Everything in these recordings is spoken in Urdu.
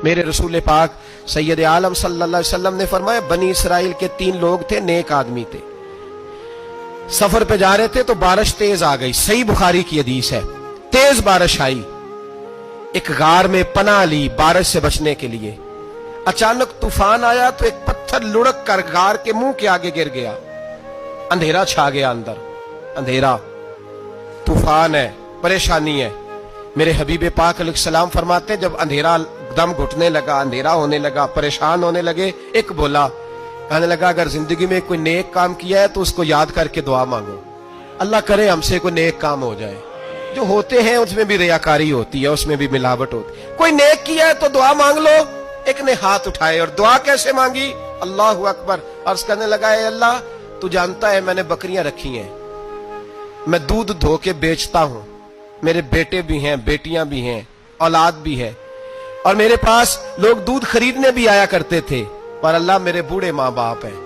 میرے رسول پاک سید عالم صلی اللہ علیہ وسلم نے فرمایا بنی اسرائیل کے 3 لوگ تھے، نیک آدمی تھے، سفر پہ جا رہے تھے تو بارش تیز آ گئی، صحیح بخاری کی حدیث ہے، تیز بارش آئی، ایک غار میں پناہ لی بارش سے بچنے کے لیے، اچانک طوفان آیا تو ایک پتھر لڑک کر غار کے منہ کے آگے گر گیا، اندھیرا چھا گیا، اندر اندھیرا، طوفان ہے، پریشانی ہے۔ میرے حبیب پاک علیہ السلام فرماتے جب اندھیرا دم گھٹنے لگا، اندھیرا ہونے لگا، پریشان ہونے لگے، ایک بولا، کہنے لگا اگر زندگی میں کوئی نیک کام کیا ہے تو اس کو یاد کر کے دعا مانگو، اللہ کرے ہم سے کوئی نیک کام ہو جائے۔ جو ہوتے ہیں اس میں بھی ریاکاری ہوتی ہے، اس میں بھی ملاوٹ ہوتی ہے، کوئی نیک کیا ہے تو دعا مانگ لو۔ ایک نے ہاتھ اٹھائے اور دعا کیسے مانگی؟ اللہ اکبر، عرض کرنے لگا اے اللہ تو جانتا ہے میں نے بکریاں رکھی ہیں، میں دودھ دھو کے بیچتا ہوں، میرے بیٹے بھی ہیں، بیٹیاں بھی ہیں، اولاد بھی ہے، اور میرے پاس لوگ دودھ خریدنے بھی آیا کرتے تھے، پر اللہ میرے بوڑھے ماں باپ ہیں،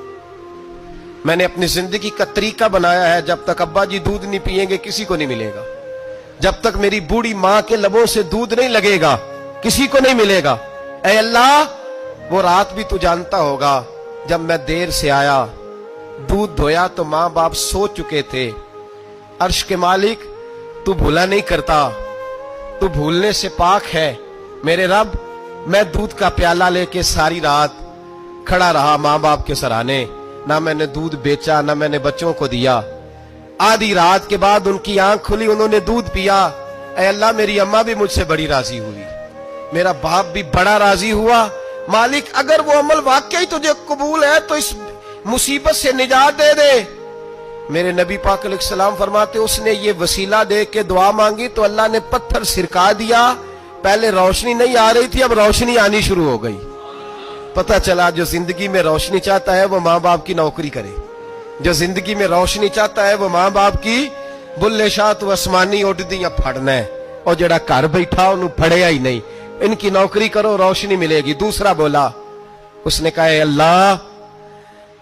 میں نے اپنی زندگی کا طریقہ بنایا ہے جب تک ابا جی دودھ نہیں پیئیں گے کسی کو نہیں ملے گا، جب تک میری بوڑھی ماں کے لبوں سے دودھ نہیں لگے گا کسی کو نہیں ملے گا۔ اے اللہ وہ رات بھی تو جانتا ہوگا جب میں دیر سے آیا، دودھ دھویا تو ماں باپ سو چکے تھے، عرش کے مالک تو بھولا نہیں کرتا، تو بھولنے سے پاک ہے، میرے رب میں دودھ کا پیالہ لے کے ساری رات کھڑا رہا ماں باپ کے سرانے، نہ میں نے دودھ بیچا نہ میں نے بچوں کو دیا، آدھی رات کے بعد ان کی آنکھ کھلی، انہوں نے دودھ پیا، اے اللہ میری اماں بھی مجھ سے بڑی راضی ہوئی، میرا باپ بھی بڑا راضی ہوا، مالک اگر وہ عمل واقعی تجھے قبول ہے تو اس مصیبت سے نجات دے دے۔ میرے نبی پاک علیہ السلام فرماتے اس نے یہ وسیلہ دے کے دعا مانگی تو اللہ نے پتھر سرکا دیا، پہلے روشنی نہیں آ رہی تھی اب روشنی آنی شروع ہو گئی۔ پتہ چلا جو زندگی میں روشنی چاہتا ہے وہ ماں باپ کی نوکری کرے، جو زندگی میں روشنی چاہتا ہے وہ ماں باپ کی بلے شاہ تو آسمانی اڈ دیاں پھڑنا ہے، اور جڑا گھر بیٹھا انہوں پھڑیا ہی نہیں، ان کی نوکری کرو روشنی ملے گی۔ دوسرا بولا، اس نے کہا اے اللہ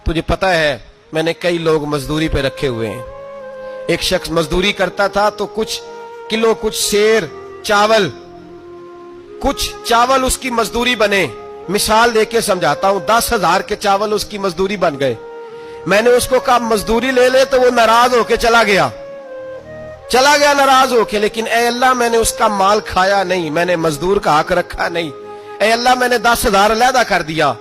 تجھے پتہ ہے میں نے کئی لوگ مزدوری پہ رکھے ہوئے ہیں، ایک شخص مزدوری کرتا تھا تو کچھ کلو کچھ سیر چاول کچھ چاول اس کی مزدوری بنے، مثال دے کے سمجھاتا ہوں، 10,000 کے چاول اس کی مزدوری بن گئے، میں نے اس کو کہا مزدوری لے لے تو وہ ناراض ہو کے چلا گیا ناراض ہو کے، لیکن اے اللہ میں نے اس کا مال کھایا نہیں، میں نے مزدور کا حق رکھا نہیں، اے اللہ میں نے 10,000 علیحدہ کر دیا،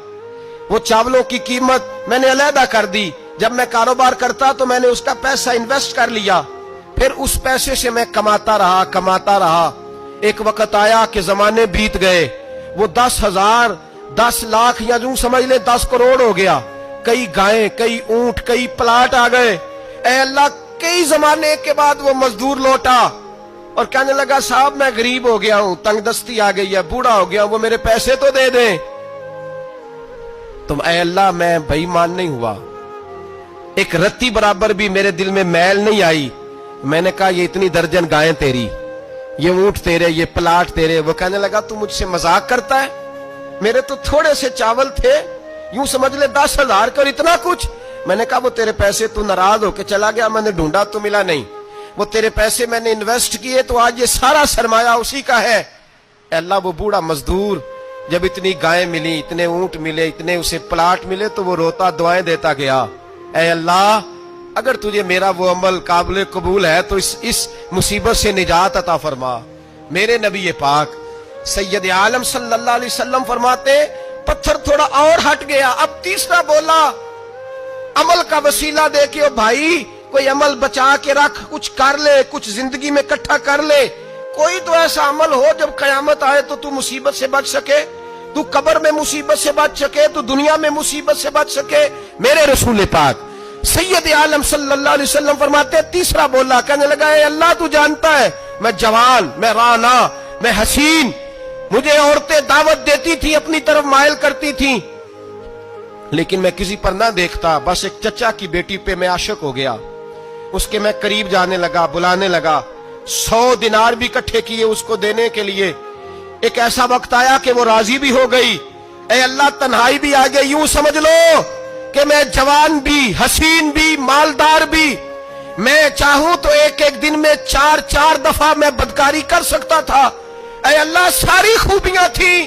وہ چاولوں کی قیمت میں نے علیحدہ کر دی، جب میں کاروبار کرتا تو میں نے اس کا پیسہ انویسٹ کر لیا، پھر اس پیسے سے میں کماتا رہا، ایک وقت آیا کہ زمانے بیت گئے، وہ 10,000 10 لاکھ یا جو سمجھ لے 10 کروڑ ہو گیا، کئی گائیں کئی اونٹ کئی پلاٹ آ گئے، اے اللہ کئی زمانے کے بعد وہ مزدور لوٹا اور کہنے لگا صاحب میں غریب ہو گیا ہوں، تنگ دستی آ گئی ہے، بوڑھا ہو گیا، وہ میرے پیسے تو دے دیں۔ تم اے اللہ میں بے ایمان نہیں ہوا، ایک رتی برابر بھی میرے دل میں میل نہیں آئی، میں نے کہا یہ اتنی درجن گائیں تیری، یہ اونٹ تیرے، یہ پلاٹ تیرے، وہ کہنے لگا تو مجھ سے مذاق کرتا ہے، میرے تو تھوڑے سے چاول تھے، یوں سمجھ لے 10,000 کا اور اتنا کچھ، میں نے کہا وہ تیرے پیسے تو ناراض ہو کے چلا گیا، میں نے ڈھونڈا تو ملا نہیں، وہ تیرے پیسے میں نے انویسٹ کیے تو آج یہ سارا سرمایہ اسی کا ہے۔ اے اللہ وہ بوڑھا مزدور جب اتنی گائیں ملی، اتنے اونٹ ملے، اتنے اسے پلاٹ ملے تو وہ روتا دعائیں دیتا گیا، اے اللہ اگر تجھے میرا وہ عمل قابل قبول ہے تو اس مصیبت سے نجات عطا فرما۔ میرے نبی پاک سید عالم صلی اللہ علیہ وسلم فرماتے پتھر تھوڑا اور ہٹ گیا، اب تیسرا بولا عمل کا وسیلہ دے کے، او بھائی کوئی عمل بچا کے رکھ، کچھ کر لے، کچھ زندگی میں اکٹھا کر لے، کوئی تو ایسا عمل ہو جب قیامت آئے تو مصیبت سے بچ سکے، تو قبر میں مصیبت سے بچ سکے، تو دنیا میں مصیبت سے بچ سکے۔ میرے رسول پاک سید عالم صلی اللہ علیہ وسلم فرماتے تیسرا بولا، کہنے لگا اے اللہ تو جانتا ہے میں جوان، میں رانا، میں حسین، مجھے عورتیں دعوت دیتی تھی، اپنی طرف مائل کرتی تھیں، لیکن میں کسی پر نہ دیکھتا، بس ایک چچا کی بیٹی پہ میں عاشق ہو گیا، اس کے میں قریب جانے لگا، بلانے لگا، 100 دینار بھی اکٹھے کیے اس کو دینے کے لیے، ایک ایسا وقت آیا کہ وہ راضی بھی ہو گئی، اے اللہ تنہائی بھی آ گئی، یوں سمجھ لو کہ میں جوان بھی، حسین بھی، مالدار بھی، میں چاہوں تو ایک دن میں 4 دفعہ میں بدکاری کر سکتا تھا، اے اللہ ساری خوبیاں تھیں،